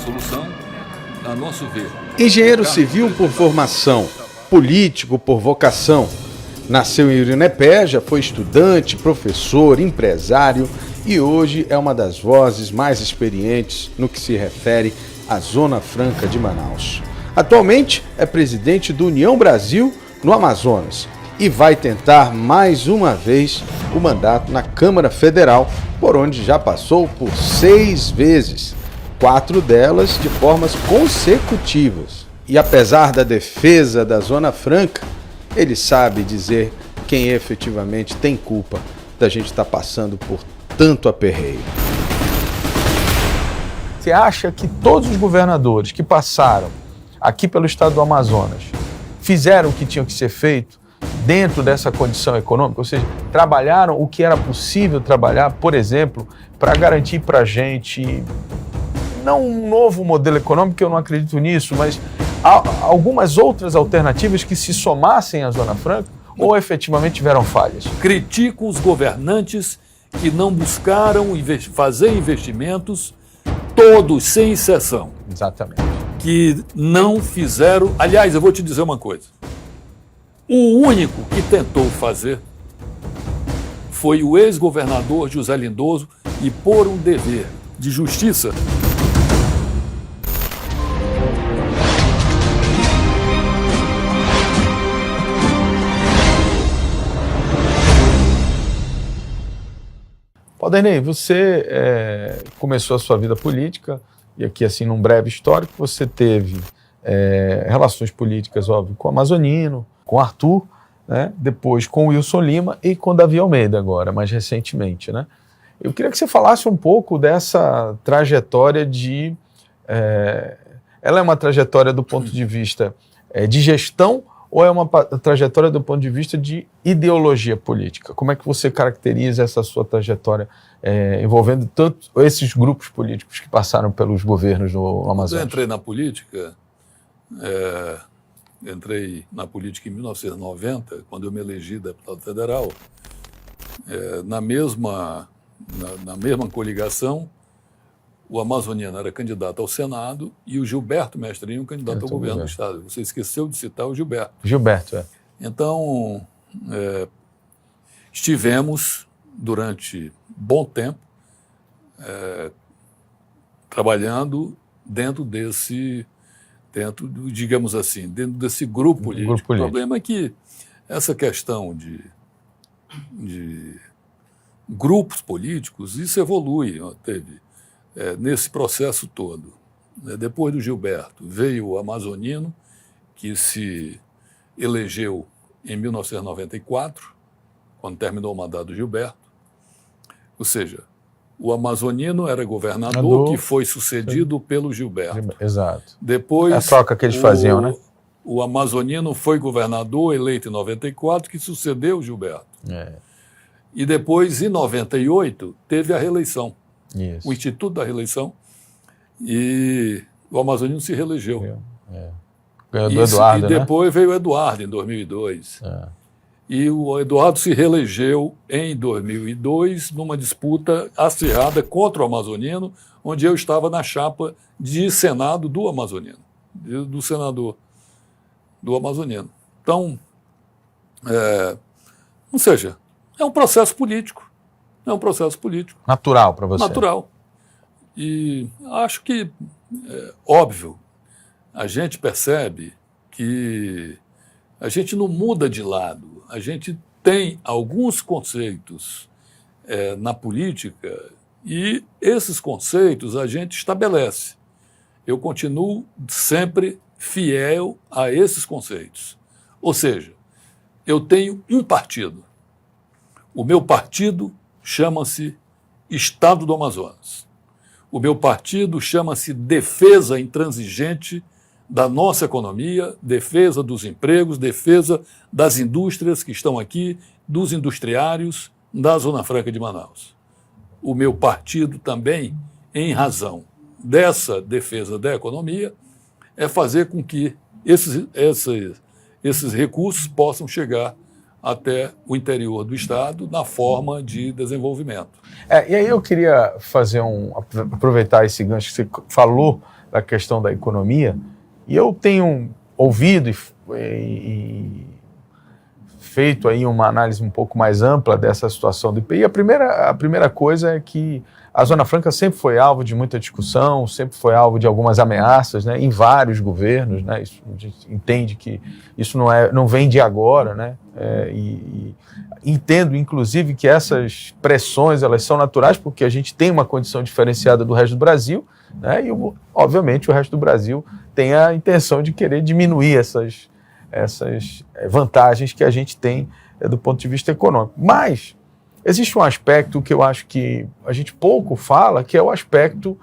solução, a nosso ver. Engenheiro civil por formação, político por vocação. Nasceu em Irinepé, foi estudante, professor, empresário e hoje é uma das vozes mais experientes no que se refere à Zona Franca de Manaus. Atualmente é presidente do União Brasil no Amazonas e vai tentar mais uma vez o mandato na Câmara Federal, por onde já passou por 6 vezes, 4 delas de formas consecutivas. E apesar da defesa da Zona Franca, ele sabe dizer quem efetivamente tem culpa da gente estar passando por tanto aperreio. Você acha que todos os governadores que passaram aqui pelo estado do Amazonas fizeram o que tinha que ser feito dentro dessa condição econômica? Ou seja, trabalharam o que era possível trabalhar, por exemplo, para garantir para a gente, não um novo modelo econômico, eu não acredito nisso, mas algumas outras alternativas que se somassem à Zona Franca ou efetivamente tiveram falhas? Critico os governantes que não buscaram fazer investimentos, todos sem exceção. Exatamente. Que não fizeram... Aliás, eu vou te dizer uma coisa. O único que tentou fazer foi o ex-governador José Lindoso e por um dever de justiça. Aldenei, você começou a sua vida política e aqui, assim, num breve histórico, você teve relações políticas, óbvio, com o Amazonino, com o Arthur, né? Depois com o Wilson Lima e com o Davi Almeida agora, mais recentemente, né? Eu queria que você falasse um pouco dessa trajetória ela é uma trajetória do ponto de vista de gestão ou é uma trajetória do ponto de vista de ideologia política? Como é que você caracteriza essa sua trajetória envolvendo tanto esses grupos políticos que passaram pelos governos no Amazonas? Quando eu entrei na política, em 1990, quando eu me elegi deputado federal, na mesma coligação, o amazoniano era candidato ao Senado e o Gilberto Mestrinho candidato ao governo do Estado. Você esqueceu de citar o Gilberto. Gilberto, Então, estivemos durante bom tempo trabalhando dentro digamos assim, dentro desse grupo político. O problema é que essa questão de grupos políticos, isso evolui, teve nesse processo todo. Depois do Gilberto, veio o amazonino, que se elegeu em 1994, quando terminou o mandato do Gilberto. Ou seja, o amazonino era governador, que foi sucedido pelo Gilberto. Exato. Depois, a troca que eles faziam, né? O amazonino foi governador, eleito em 94, que sucedeu o Gilberto. E depois, em 98, teve a reeleição. Isso. O Instituto da Reeleição, e o amazonino se reelegeu. Ganhou do Eduardo, e depois veio o Eduardo, em 2002. E o Eduardo se reelegeu em 2002 numa disputa acirrada contra o amazonino, onde eu estava na chapa de Senado do amazonino, do senador do amazonino. Então, ou seja, é um processo político. É um processo político. Natural para você. Natural. E acho que, óbvio, a gente percebe que a gente não muda de lado. A gente tem alguns conceitos na política e esses conceitos a gente estabelece. Eu continuo sempre fiel a esses conceitos. Ou seja, eu tenho um partido. O meu partido chama-se Estado do Amazonas. O meu partido chama-se Defesa Intransigente da nossa economia, defesa dos empregos, defesa das indústrias que estão aqui, dos industriários da Zona Franca de Manaus. O meu partido também, em razão dessa defesa da economia, é fazer com que esses recursos possam chegar até o interior do Estado na forma de desenvolvimento. E aí eu queria aproveitar esse gancho que você falou da questão da economia, e eu tenho ouvido e feito aí uma análise um pouco mais ampla dessa situação do IPI. A primeira coisa é que a Zona Franca sempre foi alvo de muita discussão, sempre foi alvo de algumas ameaças, né, em vários governos, né, isso, a gente entende que isso não vem de agora, né, e entendo, inclusive, que essas pressões elas são naturais porque a gente tem uma condição diferenciada do resto do Brasil, né, e, obviamente, o resto do Brasil tem a intenção de querer diminuir essas vantagens que a gente tem do ponto de vista econômico. Mas existe um aspecto que eu acho que a gente pouco fala, que é o aspecto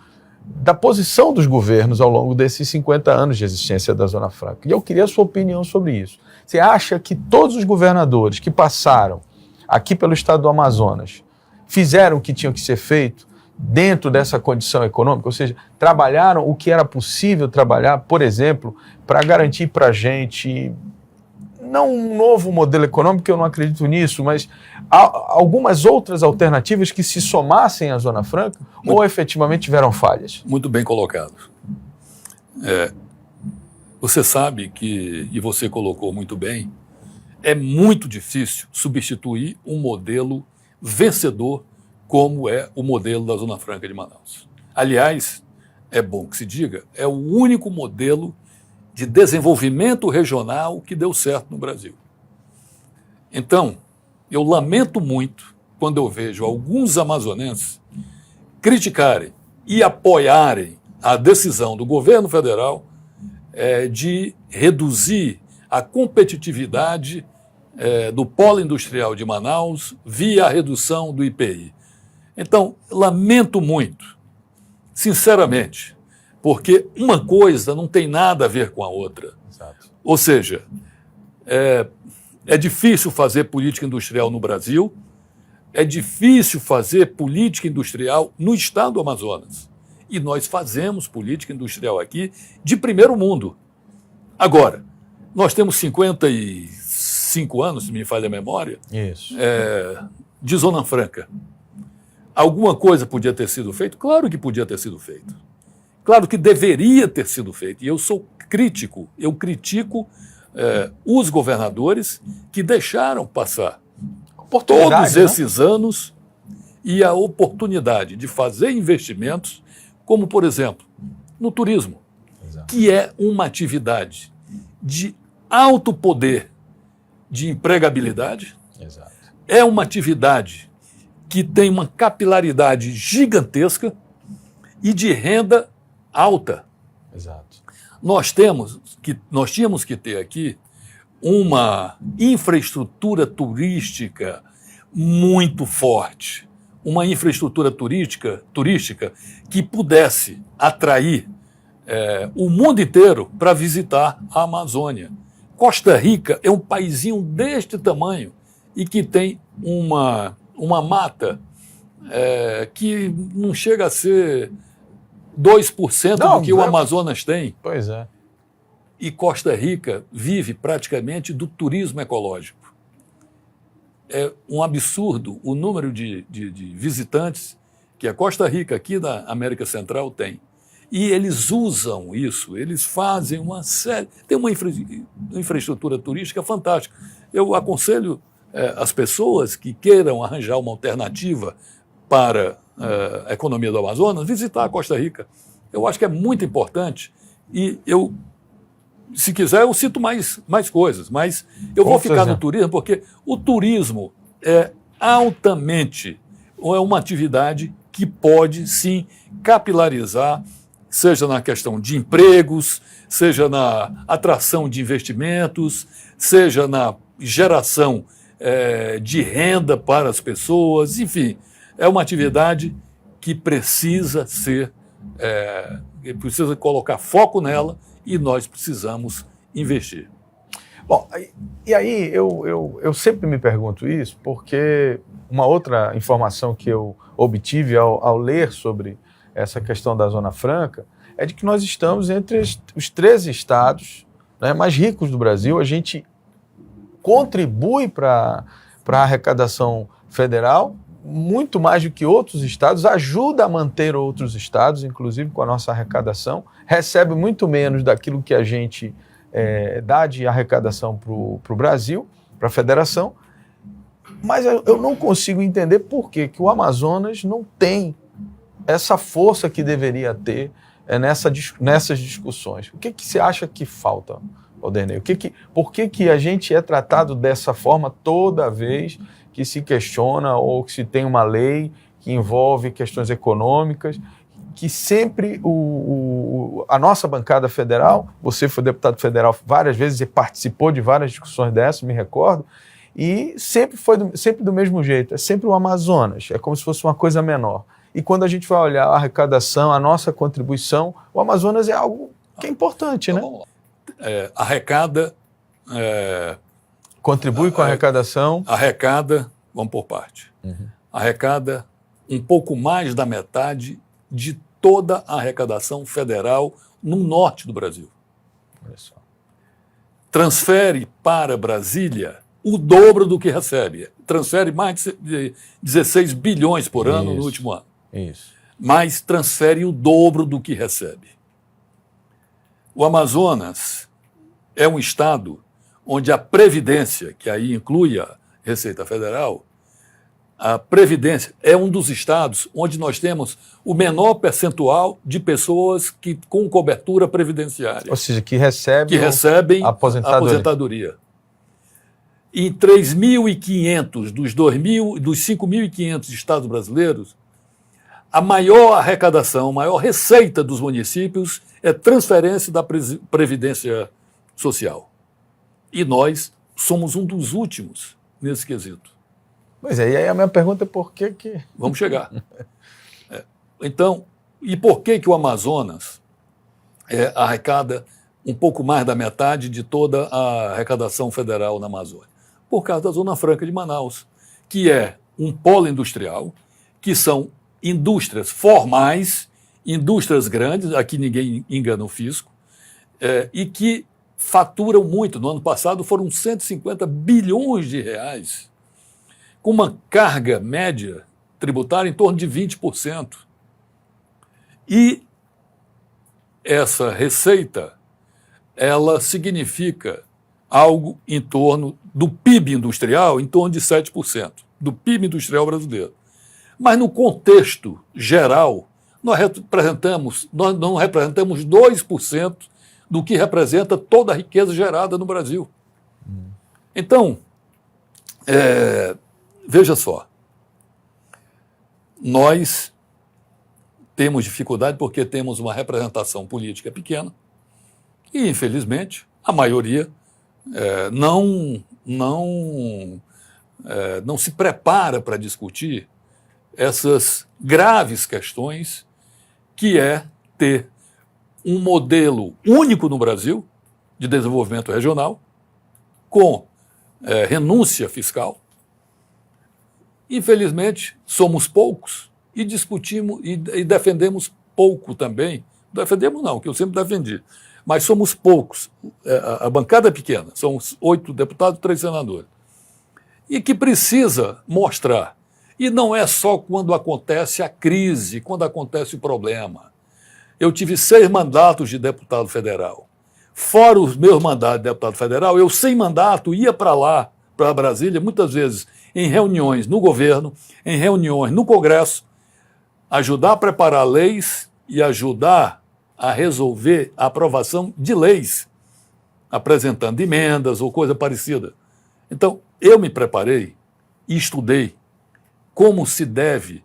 da posição dos governos ao longo desses 50 anos de existência da Zona Franca. E eu queria a sua opinião sobre isso. Você acha que todos os governadores que passaram aqui pelo estado do Amazonas fizeram o que tinha que ser feito dentro dessa condição econômica, ou seja, trabalharam o que era possível trabalhar, por exemplo, para garantir para a gente, não um novo modelo econômico, que eu não acredito nisso, mas algumas outras alternativas que se somassem à Zona Franca, ou efetivamente tiveram falhas? Muito bem colocado. Você sabe que, e você colocou muito bem, é muito difícil substituir um modelo vencedor como é o modelo da Zona Franca de Manaus. Aliás, é bom que se diga, é o único modelo de desenvolvimento regional que deu certo no Brasil. Então, eu lamento muito quando eu vejo alguns amazonenses criticarem e apoiarem a decisão do governo federal de reduzir a competitividade do polo industrial de Manaus via a redução do IPI. Então, lamento muito, sinceramente, porque uma coisa não tem nada a ver com a outra. Exato. Ou seja, é difícil fazer política industrial no Brasil, é difícil fazer política industrial no estado do Amazonas. E nós fazemos política industrial aqui de primeiro mundo. Agora, nós temos 55 anos, se me falha a memória, Isso. De Zona Franca. Alguma coisa podia ter sido feita? Claro que podia ter sido feito. Claro que deveria ter sido feito. E eu sou crítico, eu critico os governadores que deixaram passar todos esses anos e a oportunidade de fazer investimentos, como, por exemplo, no turismo, Exato. que é uma atividade de alto poder de empregabilidade, Exato. é uma atividade que tem uma capilaridade gigantesca e de renda alta. Exato. Nós tínhamos que ter aqui uma infraestrutura turística muito forte, uma infraestrutura turística que pudesse atrair o mundo inteiro para visitar a Amazônia. Costa Rica é um paizinho deste tamanho e que tem uma mata que não chega a ser 2% do que o Amazonas tem. Pois é. E Costa Rica vive praticamente do turismo ecológico. É um absurdo o número de visitantes que a Costa Rica, aqui da América Central, tem. E eles usam isso, eles fazem uma série... Tem uma infraestrutura turística fantástica. Eu aconselho as pessoas que queiram arranjar uma alternativa para a economia do Amazonas, visitar a Costa Rica. Eu acho que é muito importante e se quiser, eu cito mais coisas, mas eu vou ficar no turismo porque o turismo é altamente, ou é uma atividade que pode, sim, capilarizar, seja na questão de empregos, seja na atração de investimentos, seja na geração de renda para as pessoas, enfim, é uma atividade que precisa precisa colocar foco nela e nós precisamos investir. Bom, e aí eu sempre me pergunto isso, porque uma outra informação que eu obtive ao ler sobre essa questão da Zona Franca é de que nós estamos entre os 13 estados, né, mais ricos do Brasil. A gente contribui para a arrecadação federal muito mais do que outros estados, ajuda a manter outros estados, inclusive com a nossa arrecadação, recebe muito menos daquilo que a gente dá de arrecadação para o Brasil, para a federação, mas eu não consigo entender por que o Amazonas não tem essa força que deveria ter nessas discussões. O que você acha que falta, Alderney? Por que a gente é tratado dessa forma toda vez que se questiona ou que se tem uma lei que envolve questões econômicas, que sempre a nossa bancada federal, você foi deputado federal várias vezes e participou de várias discussões dessas, me recordo, e sempre foi sempre do mesmo jeito, é sempre o Amazonas, é como se fosse uma coisa menor. E quando a gente vai olhar a arrecadação, a nossa contribuição, o Amazonas é algo que é importante, né? Arrecada... Contribui com a arrecadação. Arrecada, vamos por parte. Arrecada um pouco mais da metade de toda a arrecadação federal no norte do Brasil. Olha só. Transfere para Brasília o dobro do que recebe. Transfere mais de 16 bilhões por ano no último ano. Isso. Mas transfere o dobro do que recebe. O Amazonas é um estado onde a Previdência, que aí inclui a Receita Federal, a Previdência é um dos estados onde nós temos o menor percentual de pessoas com cobertura previdenciária. Ou seja, que recebem aposentadoria. Em 3.500 dos 5.500 estados brasileiros, a maior arrecadação, a maior receita dos municípios é transferência da Previdência Social. E nós somos um dos últimos nesse quesito. Pois é, e aí a minha pergunta é por que... Vamos chegar. Então, e por que o Amazonas arrecada um pouco mais da metade de toda a arrecadação federal na Amazônia? Por causa da Zona Franca de Manaus, que é um polo industrial, que são indústrias formais, indústrias grandes, aqui ninguém engana o fisco, e que faturam muito. No ano passado foram 150 bilhões de reais, com uma carga média tributária em torno de 20%. E essa receita, ela significa algo em torno do PIB industrial, em torno de 7%, do PIB industrial brasileiro. Mas no contexto geral, nós não representamos 2% do que representa toda a riqueza gerada no Brasil. Então, veja só, nós temos dificuldade porque temos uma representação política pequena e, infelizmente, a maioria não se prepara para discutir essas graves questões que é ter um modelo único no Brasil de desenvolvimento regional com renúncia fiscal. Infelizmente, somos poucos e discutimos e defendemos pouco também. Defendemos não, que eu sempre defendi. Mas somos poucos. A bancada é pequena, são 8 deputados e 3 senadores. E que precisa mostrar. E não é só quando acontece a crise, quando acontece o problema. Eu tive 6 mandatos de deputado federal. Fora os meus mandatos de deputado federal, eu sem mandato ia para lá, para Brasília, muitas vezes em reuniões no governo, em reuniões no Congresso, ajudar a preparar leis e ajudar a resolver a aprovação de leis, apresentando emendas ou coisa parecida. Então, eu me preparei e estudei como se deve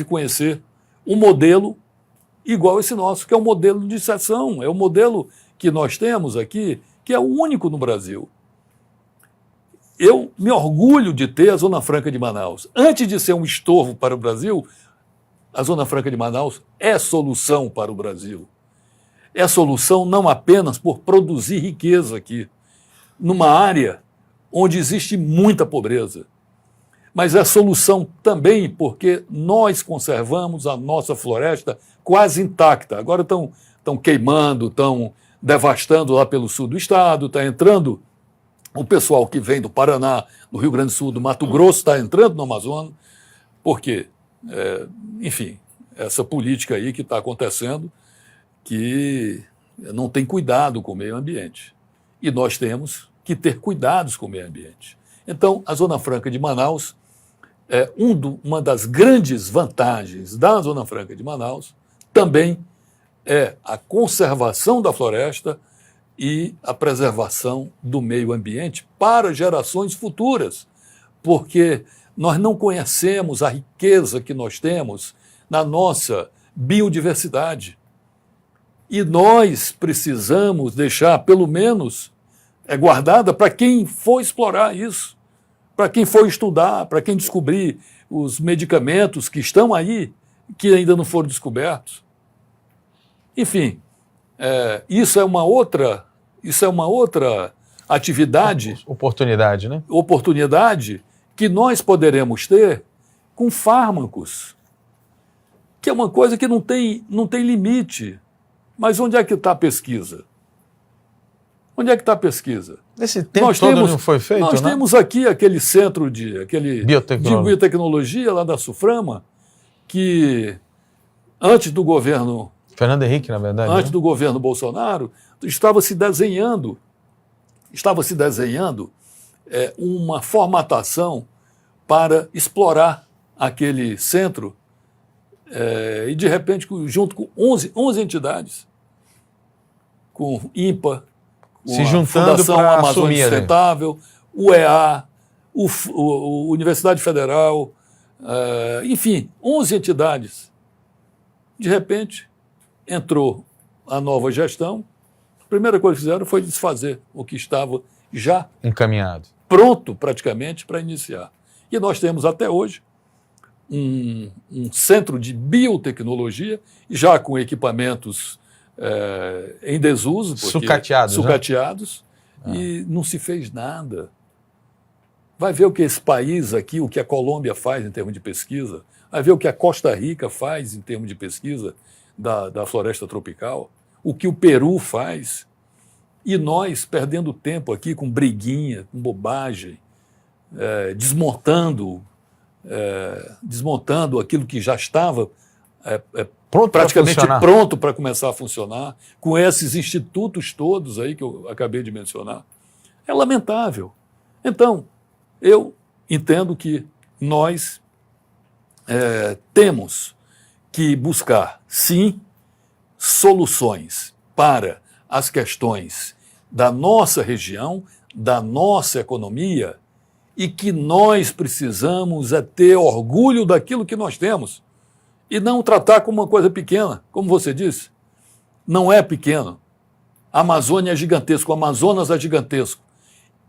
conhecer um modelo igual esse nosso, que é um modelo de seção, é o modelo que nós temos aqui, que é o único no Brasil. Eu me orgulho de ter a Zona Franca de Manaus. Antes de ser um estorvo para o Brasil, a Zona Franca de Manaus é solução para o Brasil. É solução não apenas por produzir riqueza aqui, numa área onde existe muita pobreza, mas é solução também porque nós conservamos a nossa floresta quase intacta. Agora estão queimando, estão devastando lá pelo sul do estado, está entrando O pessoal que vem do Paraná, do Rio Grande do Sul, do Mato Grosso, está entrando no Amazonas, porque, enfim, essa política aí que está acontecendo, que não tem cuidado com o meio ambiente. E nós temos que ter cuidados com o meio ambiente. Então, a Zona Franca de Manaus, uma das grandes vantagens da Zona Franca de Manaus também é a conservação da floresta e a preservação do meio ambiente para gerações futuras, porque nós não conhecemos a riqueza que nós temos na nossa biodiversidade. E nós precisamos deixar, pelo menos, guardada para quem for explorar isso, para quem for estudar, para quem descobrir os medicamentos que estão aí, que ainda não foram descobertos. Enfim, isso é uma outra atividade, oportunidade, né? Oportunidade que nós poderemos ter com fármacos, que é uma coisa que não tem limite. Mas onde é que está a pesquisa? Onde é que está a pesquisa? Esse tempo todo não foi feito, Nós temos aqui aquele centro de biotecnologia lá da Suframa, que antes do governo... Fernando Henrique, na verdade. Antes do governo Bolsonaro, estava se desenhando uma formatação para explorar aquele centro e, de repente, junto com 11 entidades, com INPA, com se a juntando Fundação para Amazônia assumir, Sustentável, UEA, Universidade Federal, enfim, 11 entidades. De repente, entrou a nova gestão, a primeira coisa que fizeram foi desfazer o que estava já encaminhado, pronto praticamente para iniciar. E nós temos até hoje um centro de biotecnologia, já com equipamentos em desuso, sucateados, né? E não se fez nada. Vai ver o que esse país aqui, o que a Colômbia faz em termos de pesquisa, vai ver o que a Costa Rica faz em termos de pesquisa da floresta tropical, o que o Peru faz, e nós perdendo tempo aqui com briguinha, com bobagem, desmontando aquilo que já estava praticamente pronto para começar a funcionar, com esses institutos todos aí que eu acabei de mencionar. É lamentável. Então, eu entendo que nós temos que buscar, sim, soluções para as questões da nossa região, da nossa economia, e que nós precisamos ter orgulho daquilo que nós temos e não tratar como uma coisa pequena, como você disse. Não é pequeno. A Amazônia é gigantesco, o Amazonas é gigantesco.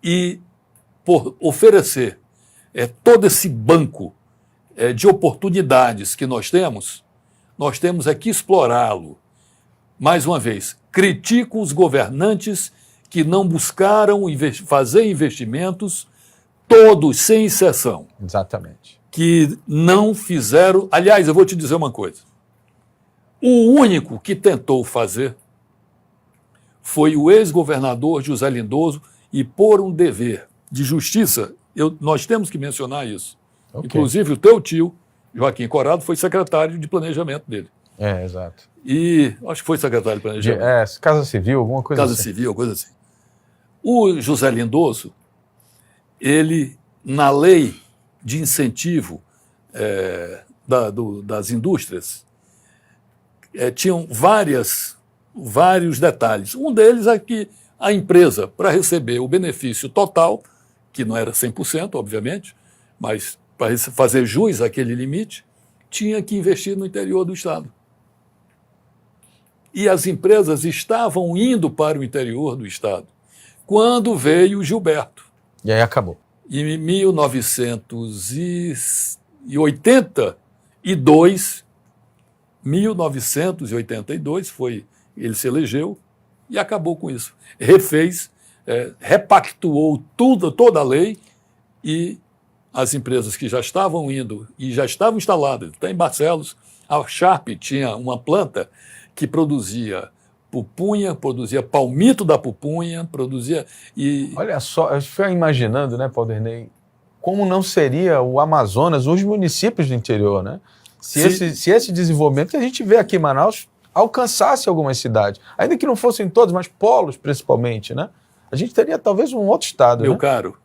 E por oferecer todo esse banco de oportunidades que nós temos que explorá-lo. Mais uma vez, critico os governantes que não buscaram fazer investimentos, todos, sem exceção. Exatamente. Que não fizeram... Aliás, eu vou te dizer uma coisa. O único que tentou fazer foi o ex-governador José Lindoso, e por um dever de justiça, nós temos que mencionar isso. Okay. Inclusive, o teu tio, Joaquim Corrado, foi secretário de planejamento dele. Exato. E acho que foi secretário de planejamento. Casa Civil, alguma coisa assim. Casa Civil, coisa assim. O José Lindoso, ele, na lei de incentivo das indústrias, tinham vários detalhes. Um deles é que a empresa, para receber o benefício total, que não era 100%, obviamente, mas para fazer jus àquele limite, tinha que investir no interior do Estado. E as empresas estavam indo para o interior do Estado quando veio o Gilberto. E aí acabou. Em 1982 ele se elegeu e acabou com isso. Refez, repactuou toda a lei, e as empresas que já estavam indo e já estavam instaladas, até em Barcelos, a Sharp tinha uma planta que produzia pupunha, produzia palmito da pupunha, produzia... Olha só, eu fico imaginando, né, Paulderney, como não seria o Amazonas, os municípios do interior, né? Se esse desenvolvimento que a gente vê aqui em Manaus alcançasse algumas cidades, ainda que não fossem todos, mas polos principalmente, né? A gente teria talvez um outro estado, Meu né? caro,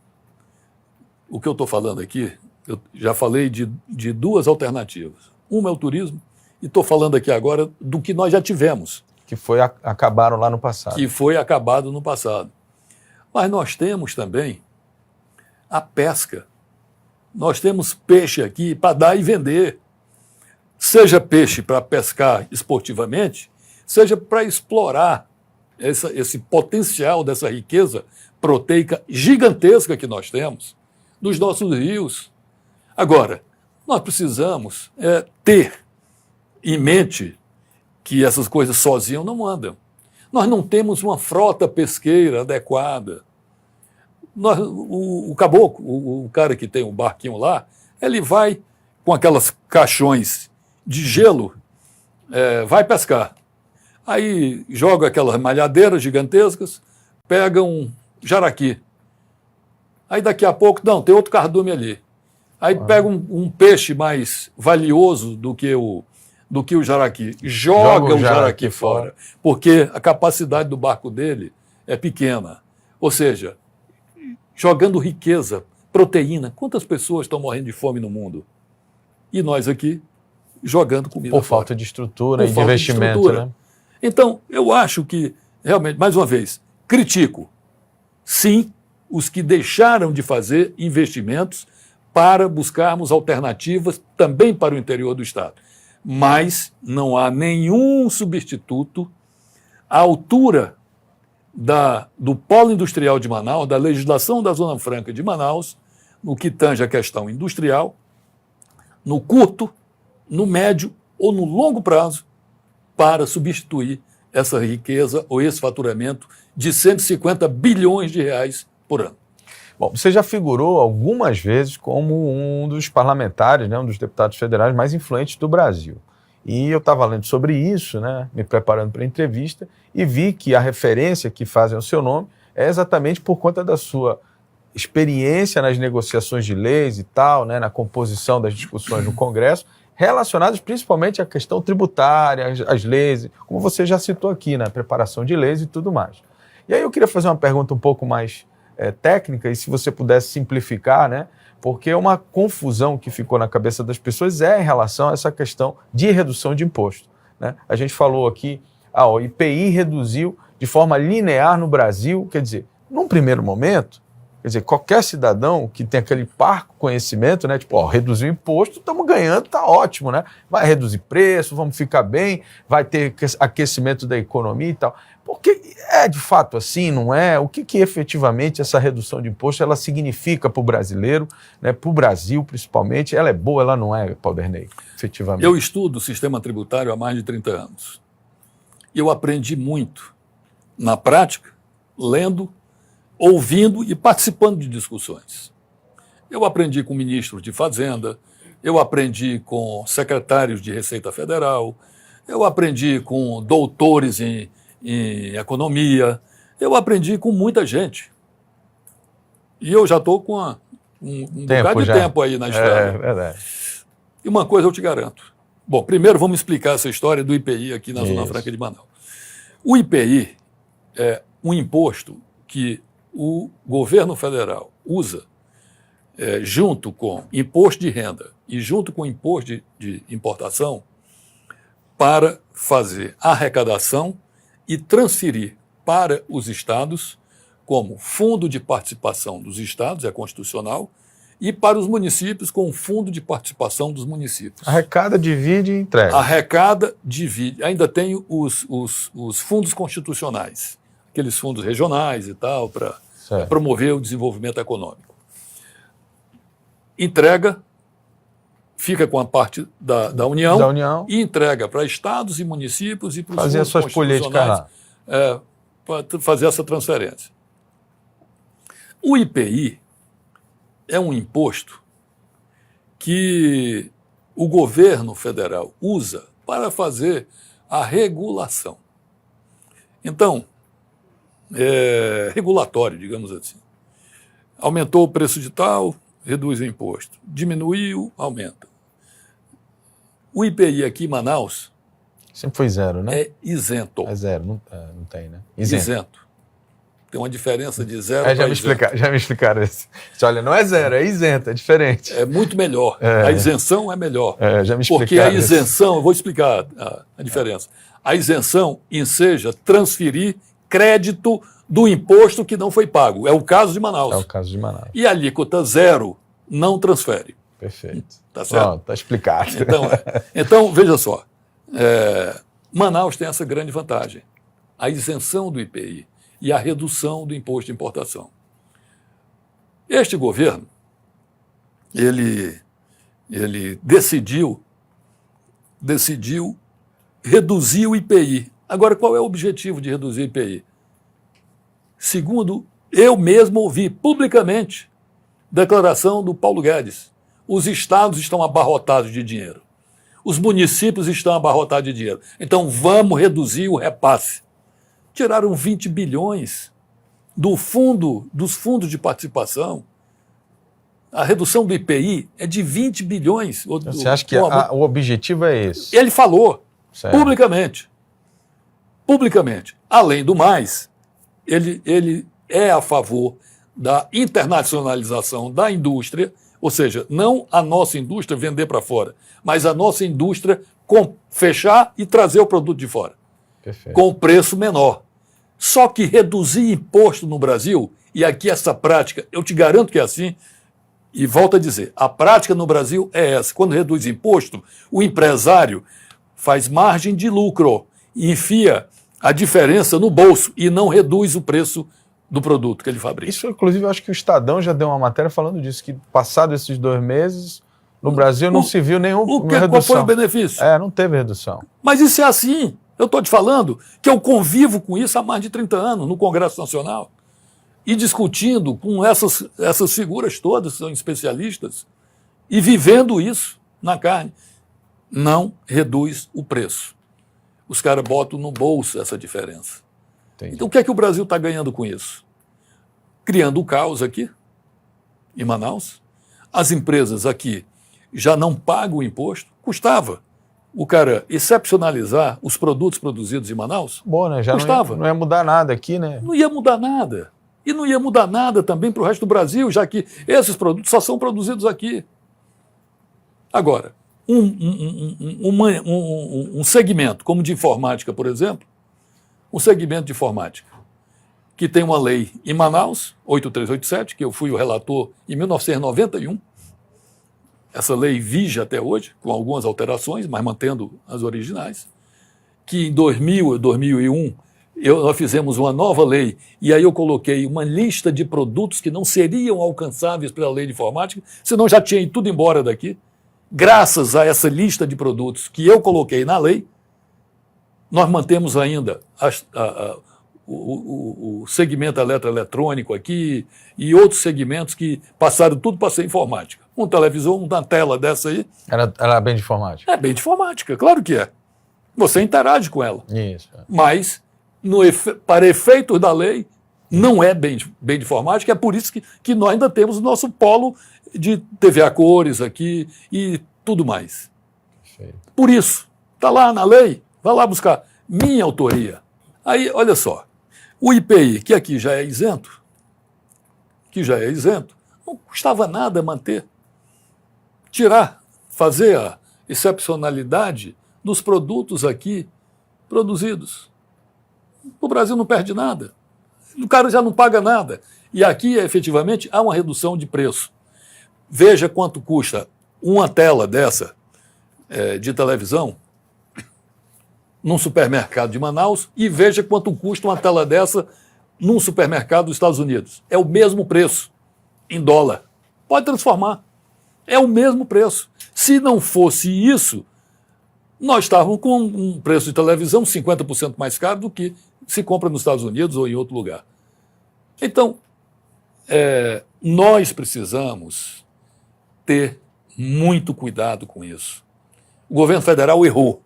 o que eu estou falando aqui, eu já falei de duas alternativas. Uma é o turismo, e estou falando aqui agora do que nós já tivemos. Que acabaram lá no passado. Que foi acabado no passado. Mas nós temos também a pesca. Nós temos peixe aqui para dar e vender. Seja peixe para pescar esportivamente, seja para explorar esse potencial dessa riqueza proteica gigantesca que nós temos nos nossos rios. Agora, nós precisamos ter em mente que essas coisas sozinhas não andam. Nós não temos uma frota pesqueira adequada. O caboclo, o cara que tem um barquinho lá, ele vai com aquelas caixões de gelo, vai pescar. Aí joga aquelas malhadeiras gigantescas, pega um jaraqui. Aí daqui a pouco, não, tem outro cardume ali. Aí pega um peixe mais valioso do que o jaraqui, joga o jaraqui fora, porque a capacidade do barco dele é pequena. Ou seja, jogando riqueza, proteína. Quantas pessoas estão morrendo de fome no mundo? E nós aqui jogando comida por fora. Falta de estrutura e de investimento, né? Então, eu acho que, realmente, mais uma vez, critico, sim, os que deixaram de fazer investimentos para buscarmos alternativas também para o interior do Estado. Mas não há nenhum substituto à altura do polo industrial de Manaus, da legislação da Zona Franca de Manaus, no que tange a questão industrial, no curto, no médio ou no longo prazo, para substituir essa riqueza ou esse faturamento de 150 bilhões de reais por ano. Bom, você já figurou algumas vezes como um dos parlamentares, né, um dos deputados federais mais influentes do Brasil. E eu estava lendo sobre isso, né, me preparando para a entrevista, e vi que a referência que fazem ao seu nome é exatamente por conta da sua experiência nas negociações de leis e tal, né, na composição das discussões no Congresso, relacionadas principalmente à questão tributária, às leis, como você já citou aqui, na preparação de leis e tudo mais. E aí eu queria fazer uma pergunta um pouco mais técnica, e se você pudesse simplificar, né? Porque uma confusão que ficou na cabeça das pessoas em relação a essa questão de redução de imposto, né? A gente falou aqui, o IPI reduziu de forma linear no Brasil, quer dizer, num primeiro momento, quer dizer, qualquer cidadão que tem aquele parco conhecimento, né? Tipo, reduziu o imposto, estamos ganhando, tá ótimo, né? Vai reduzir preço, vamos ficar bem, vai ter aquecimento da economia e tal. Porque é de fato assim, não é? O que efetivamente essa redução de imposto ela significa para o brasileiro, né? Para o Brasil principalmente? Ela é boa, ela não é, Paulderney, efetivamente? Eu estudo o sistema tributário há mais de 30 anos. Eu aprendi muito na prática, lendo, ouvindo e participando de discussões. Eu aprendi com ministros de Fazenda, eu aprendi com secretários de Receita Federal, eu aprendi com doutores em economia, eu aprendi com muita gente. E eu já estou com um bocado de tempo aí na estrada. É verdade. E uma coisa eu te garanto. Bom, primeiro vamos explicar essa história do IPI aqui na Zona Franca de Manaus. O IPI é um imposto que o governo federal usa junto com imposto de renda e junto com imposto de importação para fazer arrecadação e transferir para os estados como fundo de participação dos estados, é constitucional, e para os municípios com o fundo de participação dos municípios. Arrecada, divide e entrega. Arrecada, divide. Ainda tem os fundos constitucionais, aqueles fundos regionais e tal, para promover o desenvolvimento econômico. Entrega, fica com a parte da União e entrega para estados e municípios e para os fazer as suas políticas para fazer essa transferência. O IPI é um imposto que o governo federal usa para fazer a regulação. Então, regulatório, digamos assim. Aumentou o preço de tal, reduz o imposto. Diminuiu, aumenta. O IPI aqui em Manaus Sempre foi zero, né? é isento. É zero, não tem, né? Isento. Tem uma diferença de zero já para me isento. já me explicaram isso. Olha, não é zero, é isento, é diferente. É muito melhor. A isenção é melhor. Já me explicaram Porque a isso. isenção, eu vou explicar a diferença. A isenção enseja transferir crédito do imposto que não foi pago. É o caso de Manaus. É o caso de Manaus. E a alíquota zero não transfere. Perfeito. Tá certo? Está explicado. Então, veja só. Manaus tem essa grande vantagem. A isenção do IPI e a redução do imposto de importação. Este governo, ele decidiu reduzir o IPI. Agora, qual é o objetivo de reduzir o IPI? Segundo, eu mesmo ouvi publicamente declaração do Paulo Guedes. Os estados estão abarrotados de dinheiro. Os municípios estão abarrotados de dinheiro. Então, vamos reduzir o repasse. Tiraram 20 bilhões dos fundos de participação. A redução do IPI é de 20 bilhões. Você acha que o objetivo é esse? Ele falou Certo. publicamente. Publicamente. Além do mais, ele é a favor da internacionalização da indústria, ou seja, não a nossa indústria vender para fora, mas a nossa indústria fechar e trazer o produto de fora. Perfeito. Com preço menor. Só que reduzir imposto no Brasil, e aqui essa prática, eu te garanto que é assim, e volto a dizer, a prática no Brasil é essa. Quando reduz imposto, o empresário faz margem de lucro e enfia a diferença no bolso e não reduz o preço do produto que ele fabrica. Isso, inclusive, eu acho que o Estadão já deu uma matéria falando disso, que passado esses 2 meses, no Brasil não se viu nenhuma redução. Qual foi o benefício? Não teve redução. Mas isso é assim. Eu estou te falando que eu convivo com isso há mais de 30 anos no Congresso Nacional e discutindo com essas figuras todas, que são especialistas, e vivendo isso na carne. Não reduz o preço. Os caras botam no bolso essa diferença. Entendi. Então, o que é que o Brasil está ganhando com isso? Criando o caos aqui, em Manaus. As empresas aqui já não pagam o imposto. Custava o cara excepcionalizar os produtos produzidos em Manaus. Bom, né? Já Custava. não ia mudar nada aqui, né? Não ia mudar nada. E não ia mudar nada também para o resto do Brasil, já que esses produtos só são produzidos aqui. Agora, um segmento como de informática, por exemplo, um segmento de informática que tem uma lei em Manaus, 8387, que eu fui o relator em 1991. Essa lei vige até hoje, com algumas alterações, mas mantendo as originais, que em 2000 e 2001 nós fizemos uma nova lei, e aí eu coloquei uma lista de produtos que não seriam alcançáveis pela lei de informática, senão já tinha ido tudo embora daqui. Graças a essa lista de produtos que eu coloquei na lei, nós mantemos ainda o segmento eletroeletrônico aqui e outros segmentos que passaram tudo para ser informática. Um televisor, uma tela dessa aí. Era bem de informática. É bem de informática, claro que é. Você interage com ela. Isso. Mas, para efeitos da lei, não é bem de informática, é por isso que nós ainda temos o nosso polo de TV a cores aqui e tudo mais. Perfeito. Por isso, está lá na lei, vai lá buscar minha autoria. Aí, olha só, o IPI, que aqui já é isento, não custava nada manter. Tirar, fazer a excepcionalidade dos produtos aqui produzidos. O Brasil não perde nada. O cara já não paga nada. E aqui, efetivamente, há uma redução de preço. Veja quanto custa uma tela dessa de televisão num supermercado de Manaus e veja quanto custa uma tela dessa num supermercado dos Estados Unidos. É o mesmo preço em dólar. Pode transformar. É o mesmo preço. Se não fosse isso, nós estávamos com um preço de televisão 50% mais caro do que se compra nos Estados Unidos ou em outro lugar. Então, nós precisamos ter muito cuidado com isso. O governo federal errou.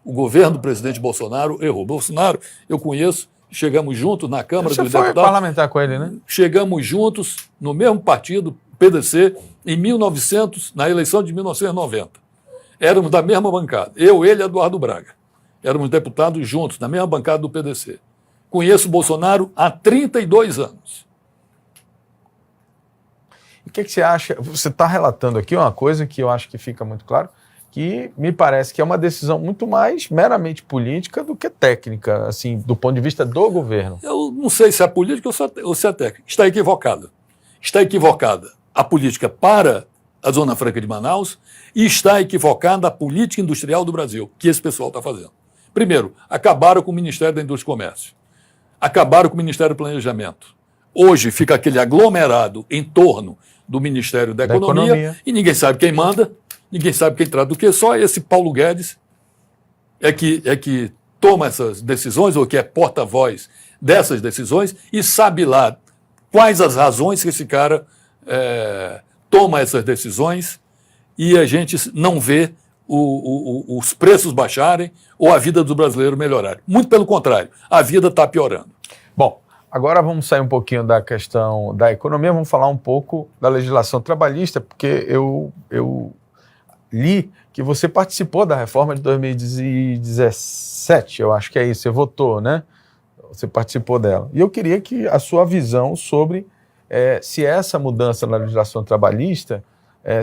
O governo do presidente Bolsonaro errou. Bolsonaro, eu conheço, chegamos juntos na Câmara Você dos foi Deputados. parlamentar com ele, né? Chegamos juntos no mesmo partido, PDC, na eleição de 1990. Éramos da mesma bancada. Eu, ele e Eduardo Braga. Éramos deputados juntos, na mesma bancada do PDC. Conheço o Bolsonaro há 32 anos. O que você acha? Você está relatando aqui uma coisa que eu acho que fica muito claro, que me parece que é uma decisão muito mais meramente política do que técnica, assim, do ponto de vista do governo. Eu não sei se é política ou se é técnica. Está equivocada. Está equivocada a política para a Zona Franca de Manaus e está equivocada a política industrial do Brasil, que esse pessoal está fazendo. Primeiro, acabaram com o Ministério da Indústria e Comércio. Acabaram com o Ministério do Planejamento. Hoje fica aquele aglomerado em torno do Ministério da Economia e ninguém sabe quem manda, ninguém sabe quem trata do que, só esse Paulo Guedes é que toma essas decisões, ou que é porta-voz dessas decisões, e sabe lá quais as razões que esse cara toma essas decisões, e a gente não vê os preços baixarem ou a vida do brasileiro melhorar. Muito pelo contrário, a vida está piorando. Bom, agora vamos sair um pouquinho da questão da economia, vamos falar um pouco da legislação trabalhista, porque eu li que você participou da reforma de 2017, eu acho que é isso, você votou, né? Você participou dela. E eu queria que a sua visão sobre se essa mudança na legislação trabalhista,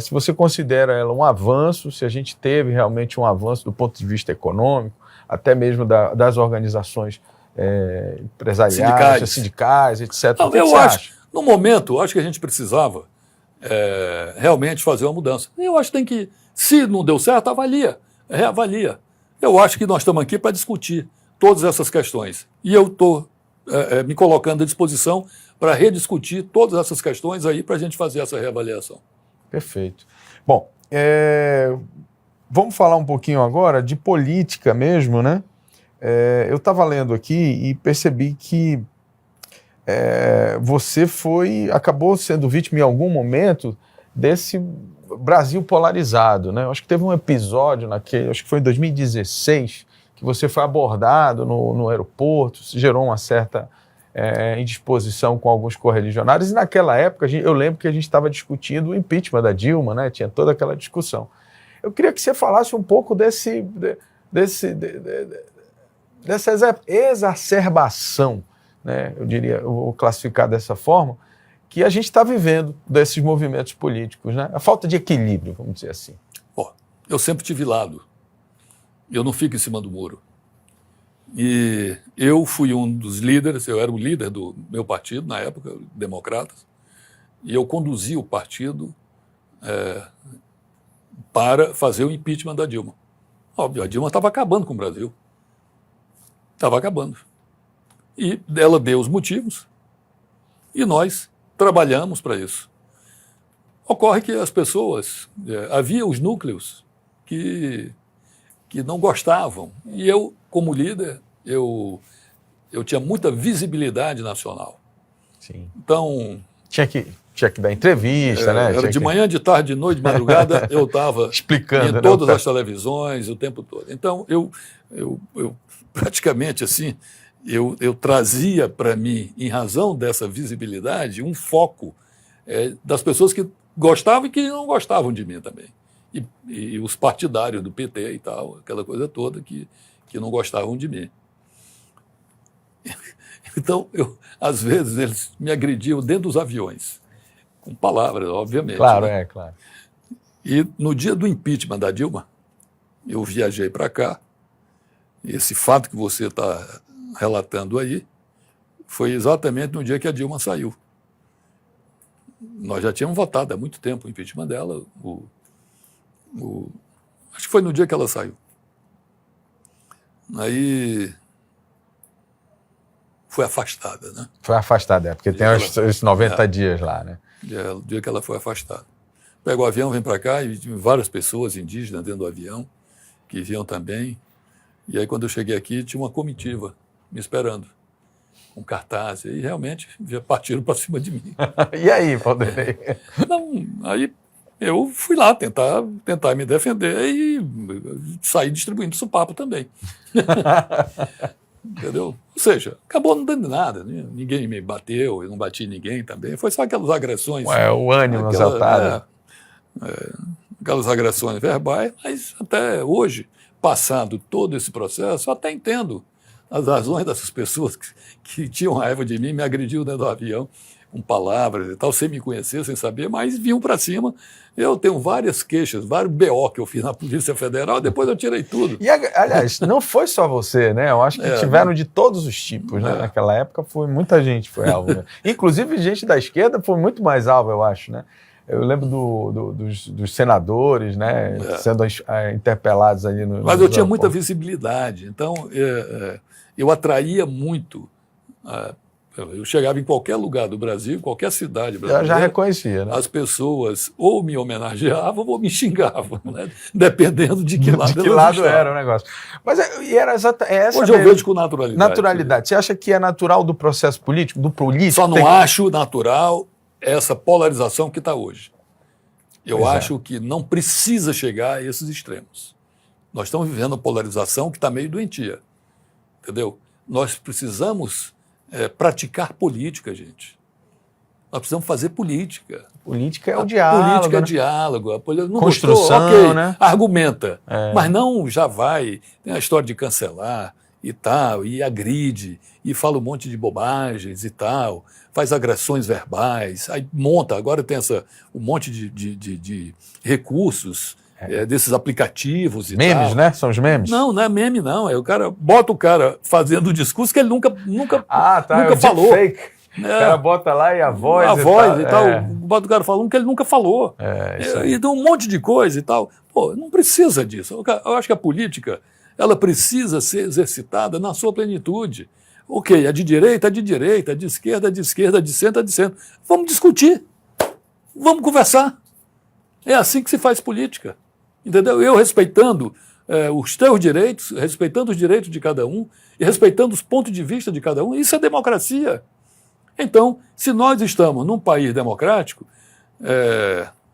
se você considera ela um avanço, se a gente teve realmente um avanço do ponto de vista econômico, até mesmo das organizações empresariais, sindicais, etc. Não, eu acho, no momento, acho que a gente precisava realmente fazer uma mudança. Eu acho que tem que, se não deu certo, reavalia. Eu acho que nós estamos aqui para discutir todas essas questões. E eu estou me colocando à disposição para rediscutir todas essas questões aí para a gente fazer essa reavaliação. Perfeito. Bom, vamos falar um pouquinho agora de política mesmo, né? Eu estava lendo aqui e percebi que você acabou sendo vítima em algum momento desse Brasil polarizado, né? Eu acho que teve um episódio acho que foi em 2016, que você foi abordado no aeroporto, gerou uma certa indisposição com alguns correligionários, e naquela época eu lembro que a gente estava discutindo o impeachment da Dilma, né? Tinha toda aquela discussão. Eu queria que você falasse um pouco dessa exacerbação, né? Eu vou classificar dessa forma, que a gente está vivendo desses movimentos políticos, né? A falta de equilíbrio, vamos dizer assim. Eu sempre tive lado. Eu não fico em cima do muro. E eu fui um dos líderes, eu era o líder do meu partido, na época, Democratas, e eu conduzi o partido para fazer o impeachment da Dilma. Óbvio, a Dilma estava acabando com o Brasil. Estava acabando. E ela deu os motivos, e nós trabalhamos para isso. Ocorre que as pessoas, havia os núcleos que não gostavam. E eu, como líder, eu tinha muita visibilidade nacional. Sim. Então... Tinha que dar entrevista, né? Era de manhã, de tarde, de noite, de madrugada, eu estava explicando, em todas as televisões, o tempo todo. Então, eu praticamente assim, eu trazia para mim, em razão dessa visibilidade, um foco das pessoas que gostavam e que não gostavam de mim também. E os partidários do PT e tal, aquela coisa toda que não gostavam de mim. Então, às vezes, eles me agrediam dentro dos aviões, com palavras, obviamente. Claro, né? claro. E no dia do impeachment da Dilma, eu viajei para cá, e esse fato que você está relatando aí foi exatamente no dia que a Dilma saiu. Nós já tínhamos votado há muito tempo o impeachment dela, acho que foi no dia que ela saiu. Aí foi afastada, né? Foi afastada, porque tem os 90 dias lá, né? O dia que ela foi afastada. Pega o avião, vem para cá, e tinha várias pessoas indígenas dentro do avião, que vinham também. E aí, quando eu cheguei aqui, tinha uma comitiva me esperando, com cartaz, e realmente partiram para cima de mim. E aí, Valderlei? Não, aí eu fui lá tentar me defender e saí distribuindo supapo também. Entendeu? Ou seja, acabou não dando nada. Ninguém me bateu, eu não bati em ninguém também. Foi só aquelas agressões. O ânimo exaltado. Aquelas agressões verbais, mas até hoje, passado todo esse processo, eu até entendo as razões dessas pessoas que tinham raiva de mim, me agrediam dentro do avião com palavras e tal, sem me conhecer, sem saber, mas vinham para cima. Eu tenho várias queixas, vários BO que eu fiz na Polícia Federal, depois eu tirei tudo. E, aliás, não foi só você, né? Eu acho que tiveram de todos os tipos, né? Naquela época, muita gente foi alvo. Né? Inclusive, gente da esquerda foi muito mais alvo, eu acho, né? Eu lembro dos senadores, né? Sendo interpelados ali no... Mas eu tinha muita visibilidade, então eu atraía muito... Eu chegava em qualquer lugar do Brasil, qualquer cidade brasileira. Eu já reconhecia, né? As pessoas ou me homenageavam ou me xingavam, né? Dependendo de que lado era o negócio. Mas era essa hoje eu vejo com naturalidade. Naturalidade. Você acha que é natural do processo político? Do político? Só não acho natural essa polarização que está hoje. Eu acho que não precisa chegar a esses extremos. Nós estamos vivendo uma polarização que está meio doentia. Entendeu? Nós precisamos praticar política, gente. Nós precisamos fazer política. Política é o diálogo. Política é né? diálogo. Não construção, gostou, okay, né? Argumenta. Mas não já vai. Tem a história de cancelar e tal, e agride, e fala um monte de bobagens e tal, faz agressões verbais, aí monta, agora tem um monte de recursos, desses aplicativos e memes, tal. Né? São os memes? Não é meme, não. Bota o cara fazendo o discurso que ele nunca falou. Fake. O cara bota lá e a voz e tal. Bota o cara falando que ele nunca falou. E dá um monte de coisa e tal. Pô, não precisa disso. Eu acho que a política, ela precisa ser exercitada na sua plenitude. Ok, é de direita, é de esquerda, é de centro, é de centro. Vamos discutir. Vamos conversar. É assim que se faz política. Entendeu? Eu respeitando os teus direitos, respeitando os direitos de cada um e respeitando os pontos de vista de cada um, isso é democracia. Então, se nós estamos num país democrático,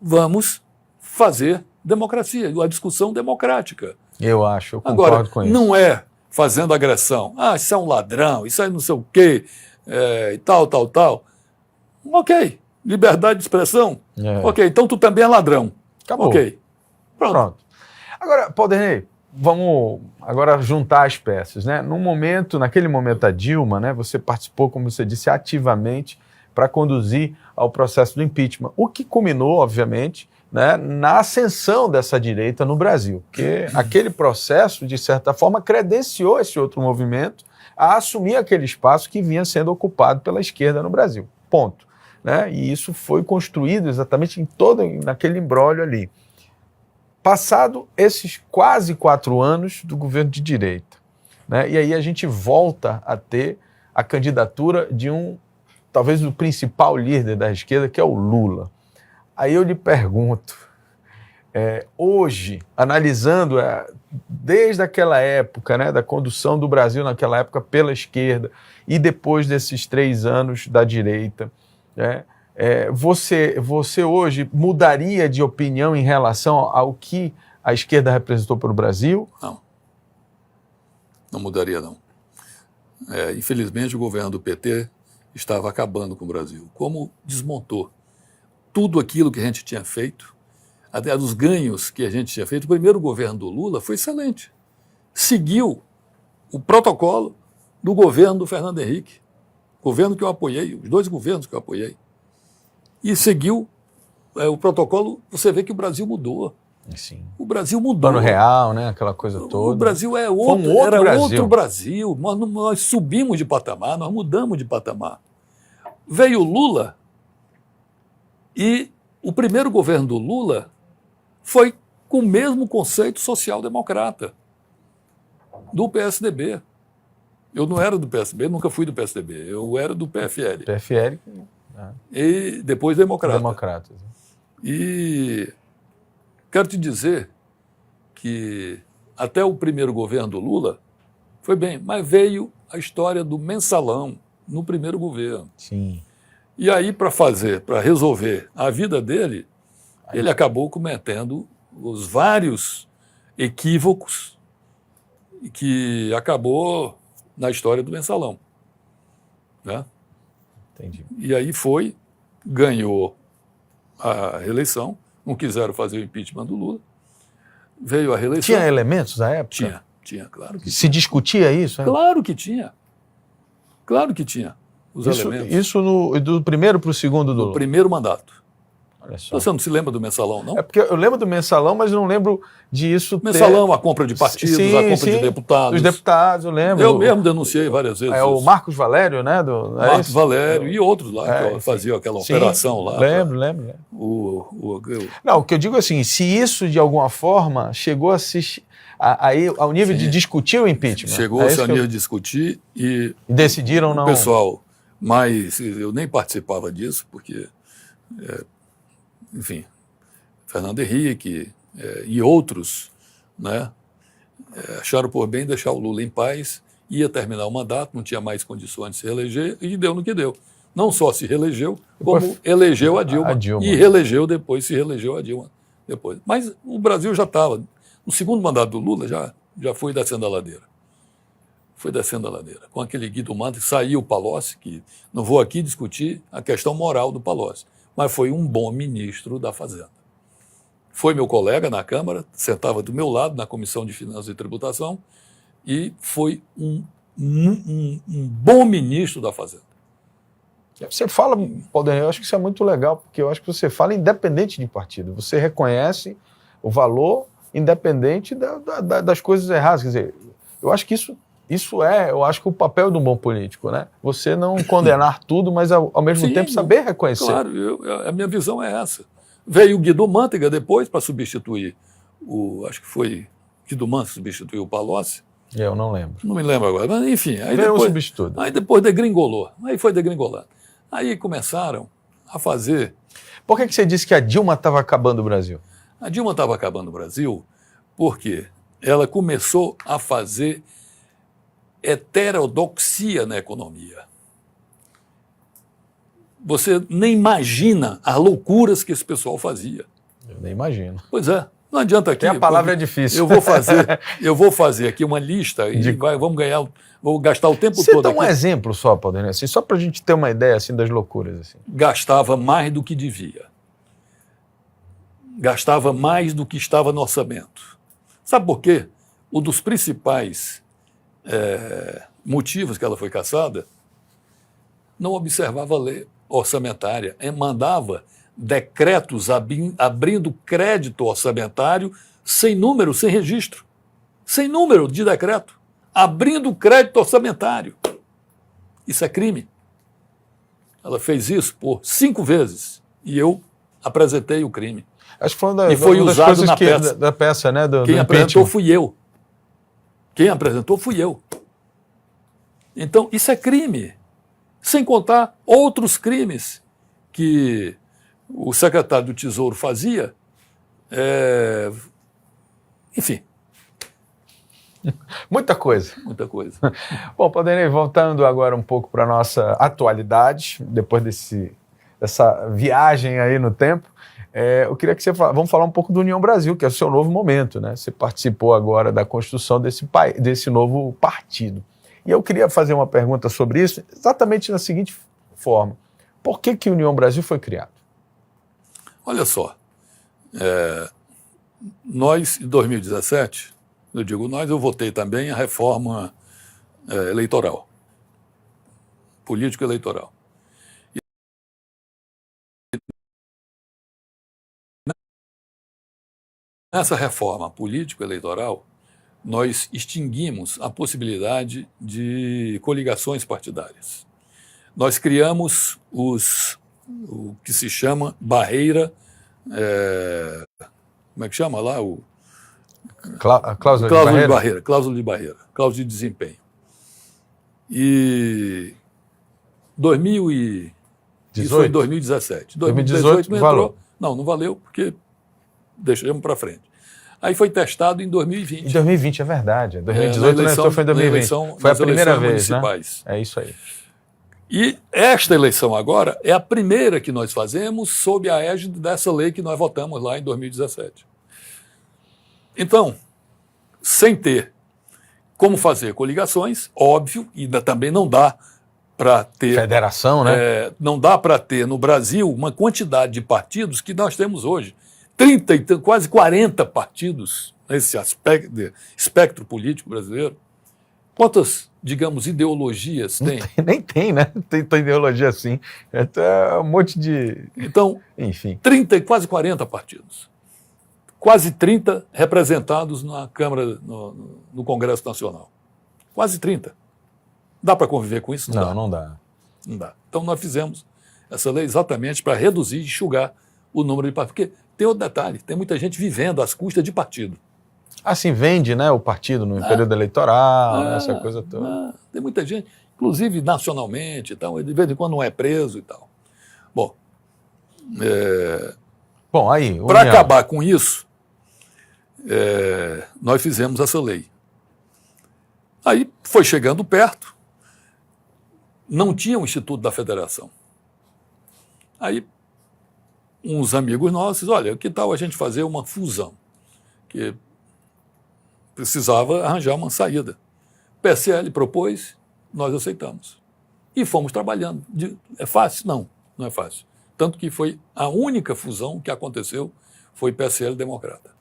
vamos fazer democracia, a discussão democrática. Eu concordo com isso. Não é fazendo agressão. Isso é um ladrão, isso é não sei o quê, e tal. Ok, liberdade de expressão. Ok, então tu também é ladrão. Acabou. Ok, pronto. Agora, Paulderney, vamos agora juntar as peças, né? Naquele momento da Dilma, né, você participou, como você disse, ativamente para conduzir ao processo do impeachment, o que culminou, obviamente, né, na ascensão dessa direita no Brasil, porque aquele processo, de certa forma, credenciou esse outro movimento a assumir aquele espaço que vinha sendo ocupado pela esquerda no Brasil. Ponto. Né? E isso foi construído exatamente naquele imbróglio ali. Passado esses quase 4 anos do governo de direita, né? E aí a gente volta a ter a candidatura de talvez o principal líder da esquerda, que é o Lula. Aí eu lhe pergunto, hoje, analisando desde aquela época, né, da condução do Brasil naquela época pela esquerda e depois desses 3 anos da direita, né, você hoje mudaria de opinião em relação ao que a esquerda representou para o Brasil? Não mudaria, não. Infelizmente, o governo do PT estava acabando com o Brasil. Como desmontou tudo aquilo que a gente tinha feito, até dos ganhos que a gente tinha feito. O primeiro governo do Lula foi excelente. Seguiu o protocolo do governo do Fernando Henrique, governo que eu apoiei, os 2 governos que eu apoiei. E seguiu o protocolo, você vê que o Brasil mudou. Sim. O Brasil mudou. Plano real, né? Aquela coisa toda. O Brasil era outro Brasil. Nós subimos de patamar, nós mudamos de patamar. Veio o Lula e o primeiro governo do Lula foi com o mesmo conceito social-democrata do PSDB. Eu não era do PSDB, nunca fui do PSDB, eu era do PFL. PFL. E depois Democratas. Democratas. E quero te dizer que até o primeiro governo do Lula foi bem, mas veio a história do mensalão no primeiro governo. Sim. E aí, para resolver a vida dele, ele acabou cometendo os vários equívocos que acabou na história do mensalão, né? Entendi. E aí ganhou a reeleição, não quiseram fazer o impeachment do Lula, veio a reeleição. Tinha elementos na época? Tinha, claro que Se discutia isso? Né? Claro que tinha. Claro que tinha os elementos. Isso do primeiro para o segundo do Lula? Do primeiro mandato. Olha só. Você não se lembra do mensalão, não? É porque eu lembro do mensalão, mas não lembro disso Mensalão, a compra de partidos, Sim, a compra sim, de deputados. Dos deputados, eu lembro. Eu mesmo denunciei várias vezes. É o Marcos Valério, né? Marcos Valério e outros lá que faziam aquela operação lá. Lembro. Não, o que eu digo é assim, se isso de alguma forma chegou ao nível de discutir o impeachment. Chegou-se ao nível de discutir e decidiram não. O pessoal, mas eu nem participava disso, porque, enfim, Fernando Henrique e outros, né, acharam por bem deixar o Lula em paz, ia terminar o mandato, não tinha mais condições de se reeleger e deu no que deu. Não só se reelegeu, como elegeu a Dilma. E reelegeu depois, se reelegeu a Dilma depois. Mas o Brasil já estava, no segundo mandato do Lula já foi descendo a ladeira. Foi descendo a ladeira. Com aquele Guido Mantega, saiu o Palocci, que não vou aqui discutir a questão moral do Palocci, mas foi um bom ministro da Fazenda. Foi meu colega na Câmara, sentava do meu lado na Comissão de Finanças e Tributação e foi um bom ministro da Fazenda. Você fala, Paulo, eu acho que isso é muito legal, porque eu acho que você fala independente de partido. Você reconhece o valor independente das coisas erradas. Quer dizer, eu acho que eu acho que o papel de um bom político, né? Você não condenar tudo, mas ao mesmo tempo saber reconhecer. Claro, a minha visão é essa. Veio o Guido Mantega depois para substituir acho que foi Guido Mantega que substituiu o Palocci. Eu não lembro. Não me lembro agora, mas enfim. Aí depois degringolou. Aí foi degringolando. Aí começaram a fazer... Por que você disse que a Dilma estava acabando o Brasil? A Dilma estava acabando o Brasil porque ela começou a fazer heterodoxia na economia. Você nem imagina as loucuras que esse pessoal fazia. Eu nem imagino. Pois é. Não adianta aqui. A palavra é difícil. Eu vou fazer aqui uma lista e vou gastar o tempo todo. Você dá um exemplo só, Paulo, assim, só para a gente ter uma ideia assim, das loucuras. Assim. Gastava mais do que devia. Gastava mais do que estava no orçamento. Sabe por quê? Um dos principais motivos que ela foi cassada, não observava a lei orçamentária, mandava decretos abrindo crédito orçamentário sem número, sem registro, sem número de decreto, abrindo crédito orçamentário. Isso é crime. Ela fez isso por 5 vezes e eu apresentei o crime. Acho que foi e foi usado na peça. Da peça, né? Quem apresentou fui eu. Quem apresentou fui eu. Então, isso é crime. Sem contar outros crimes que o secretário do Tesouro fazia. Enfim. Muita coisa. Muita coisa. Bom, Paulo, voltando agora um pouco para a nossa atualidade, depois dessa viagem aí no tempo, eu queria que vamos falar um pouco do União Brasil, que é o seu novo momento, né? Você participou agora da construção desse novo partido. E eu queria fazer uma pergunta sobre isso, exatamente na seguinte forma. Por que a União Brasil foi criado? Olha só, nós, em 2017, eu digo nós, eu votei também a reforma eleitoral, político-eleitoral. Nessa reforma político-eleitoral, nós extinguimos a possibilidade de coligações partidárias. Nós criamos o que se chama barreira, como é que chama lá? Cláusula de barreira. Cláusula de barreira, cláusula de desempenho. E isso foi em 2017. 2018 não entrou. Valeu. Não valeu, porque deixamos para frente. Aí foi testado em 2020. Em 2020, é verdade. 2018 não entrou, foi em 2020. Foi a primeira vez, né? É isso aí. E esta eleição agora é a primeira que nós fazemos sob a égide dessa lei que nós votamos lá em 2017. Então, sem ter como fazer coligações, óbvio, e também não dá para ter... Federação, né? Não dá para ter no Brasil uma quantidade de partidos que nós temos hoje. 30 quase 40 partidos nesse espectro político brasileiro. Quantas, digamos, ideologias tem? Nem tem, né? Tem ideologia assim. É um monte de... Então, enfim. 30 e quase 40 partidos. Quase 30 representados na Câmara, no Congresso Nacional. Quase 30. Dá para conviver com isso? Não dá. Não dá. Então nós fizemos essa lei exatamente para reduzir e enxugar o número de partidos. Porque tem outro detalhe, tem muita gente vivendo às custas de partido. Assim, vende, né, o partido no período eleitoral, essa coisa toda. Tem muita gente, inclusive nacionalmente, e tal, de vez em quando não é preso e tal. Bom, aí... para acabar com isso, nós fizemos essa lei. Aí foi chegando perto, não tinha o Instituto da Federação. Aí uns amigos nossos, olha, que tal a gente fazer uma fusão? Que precisava arranjar uma saída. O PSL propôs, nós aceitamos. E fomos trabalhando. É fácil? Não é fácil. Tanto que foi a única fusão que aconteceu, foi PSL Democrata.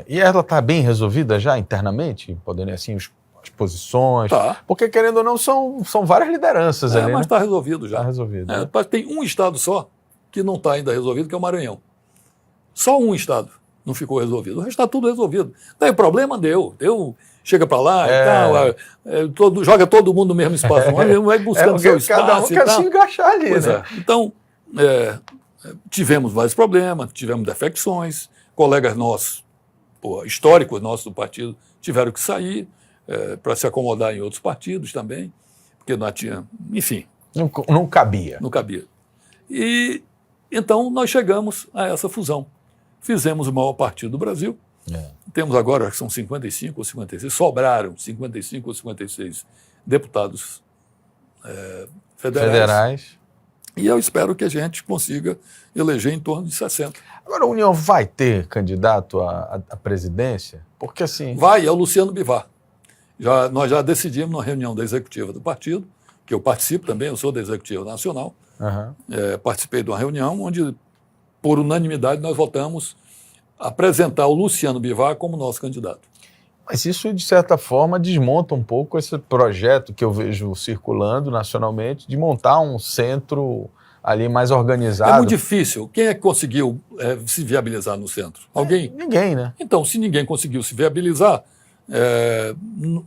E ela está bem resolvida já internamente? Podendo assim, as posições? Tá. Porque, querendo ou não, são várias lideranças ali, mas né? está resolvido já. Está resolvido. Tem um estado só que não está ainda resolvido, que é o Maranhão. Só um estado não ficou resolvido. O resto está tudo resolvido. Daí o problema deu. Chega para lá e tal, joga todo mundo no mesmo espaço. Vai buscando seu espaço. Cada um quer se encaixar ali, pois né? Então, tivemos vários problemas, tivemos defecções, colegas nossos, históricos nossos do partido, tiveram que sair para se acomodar em outros partidos também, porque não tinha, enfim. Não cabia. Não cabia. E então nós chegamos a essa fusão. Fizemos o maior partido do Brasil. Temos agora, acho que são 55 ou 56, sobraram 55 ou 56 deputados federais. E eu espero que a gente consiga eleger em torno de 60. Agora, a União vai ter candidato à presidência? Porque assim... Vai, é o Luciano Bivar. Nós já decidimos na reunião da executiva do partido, que eu participo também, eu sou da executiva nacional, participei de uma reunião onde, por unanimidade, nós votamos apresentar o Luciano Bivar como nosso candidato. Mas isso, de certa forma, desmonta um pouco esse projeto que eu vejo circulando nacionalmente, de montar um centro ali mais organizado. É muito difícil. Quem é que conseguiu se viabilizar no centro? Alguém? Ninguém, né? Então, se ninguém conseguiu se viabilizar,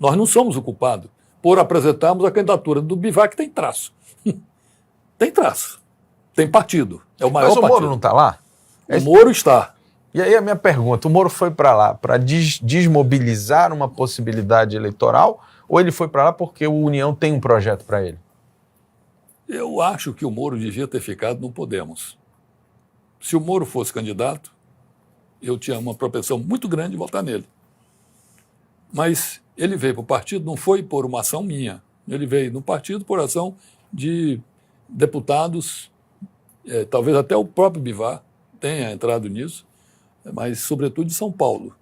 nós não somos o culpado por apresentarmos a candidatura do Bivar, que tem traço. Tem traço. Tem partido. É o maior partido. Mas o Moro não está lá? O Moro está. E aí a minha pergunta, o Moro foi para lá para desmobilizar uma possibilidade eleitoral ou ele foi para lá porque o União tem um projeto para ele? Eu acho que o Moro devia ter ficado no Podemos. Se o Moro fosse candidato, eu tinha uma propensão muito grande de votar nele. Mas ele veio para o partido, não foi por uma ação minha. Ele veio no partido por ação de deputados, talvez até o próprio Bivar tenha entrado nisso, mas sobretudo de São Paulo.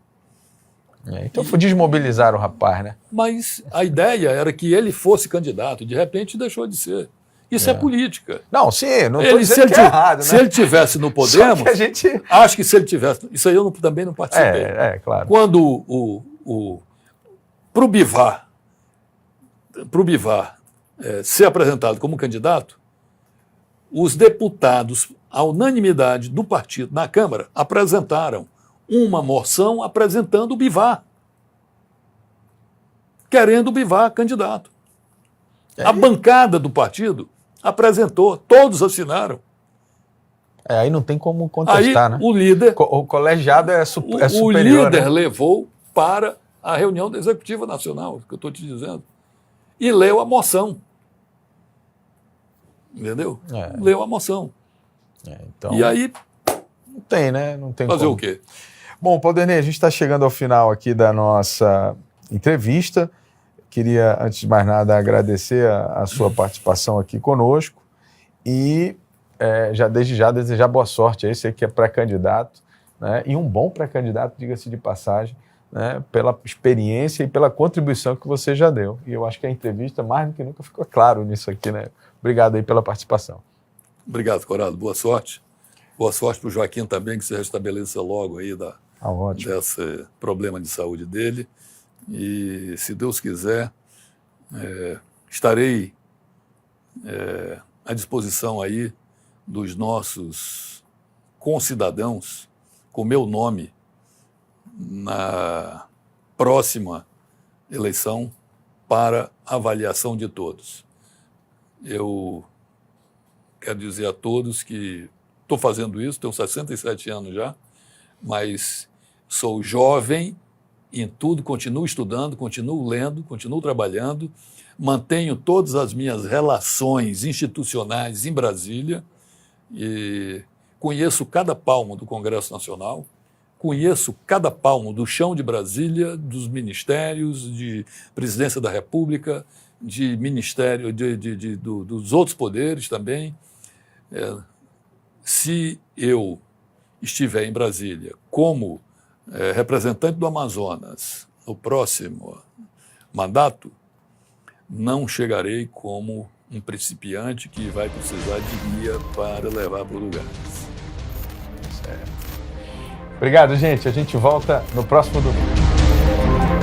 Então foi desmobilizar o rapaz, né? Mas a ideia era que ele fosse candidato, de repente deixou de ser. Isso é política. Não, sim, não estou dizendo que é errado, né? Se ele tivesse no Podemos, só que a gente... acho que se ele tivesse... Isso aí eu também não participei. Claro. Quando para o Bivar ser apresentado como candidato, os deputados, a unanimidade do partido na Câmara, apresentaram uma moção apresentando o Bivar, querendo o Bivar candidato. A bancada do partido apresentou, todos assinaram. Aí não tem como contestar, aí, né? O líder... O colegiado é superior. O líder, né, levou para a reunião da Executiva Nacional, que eu estou te dizendo, e leu a moção. Entendeu? Leu a moção. Então, e aí... Não tem, né? Não tem fazer como. O quê? Bom, Paulo Dernet, a gente está chegando ao final aqui da nossa entrevista. queria, antes de mais nada, agradecer a sua participação aqui conosco e desde já desejar boa sorte aí, você que é pré-candidato, né? E um bom pré-candidato, diga-se de passagem, né? Pela experiência e pela contribuição que você já deu. E eu acho que a entrevista, mais do que nunca, ficou claro nisso aqui, né? Obrigado aí pela participação. Obrigado, Corrado. Boa sorte. Boa sorte para o Joaquim também, que se restabeleça logo aí desse problema de saúde dele. E, se Deus quiser, estarei à disposição aí dos nossos concidadãos com meu nome na próxima eleição para avaliação de todos. Eu quero dizer a todos que estou fazendo isso, tenho 67 anos já, mas sou jovem em tudo, continuo estudando, continuo lendo, continuo trabalhando, mantenho todas as minhas relações institucionais em Brasília e conheço cada palmo do Congresso Nacional, conheço cada palmo do chão de Brasília, dos ministérios, de Presidência da República, de ministério, dos outros poderes também. Se eu estiver em Brasília como representante do Amazonas no próximo mandato, não chegarei como um principiante que vai precisar de guia para levar para o lugar. Obrigado, gente. A gente volta no próximo domingo.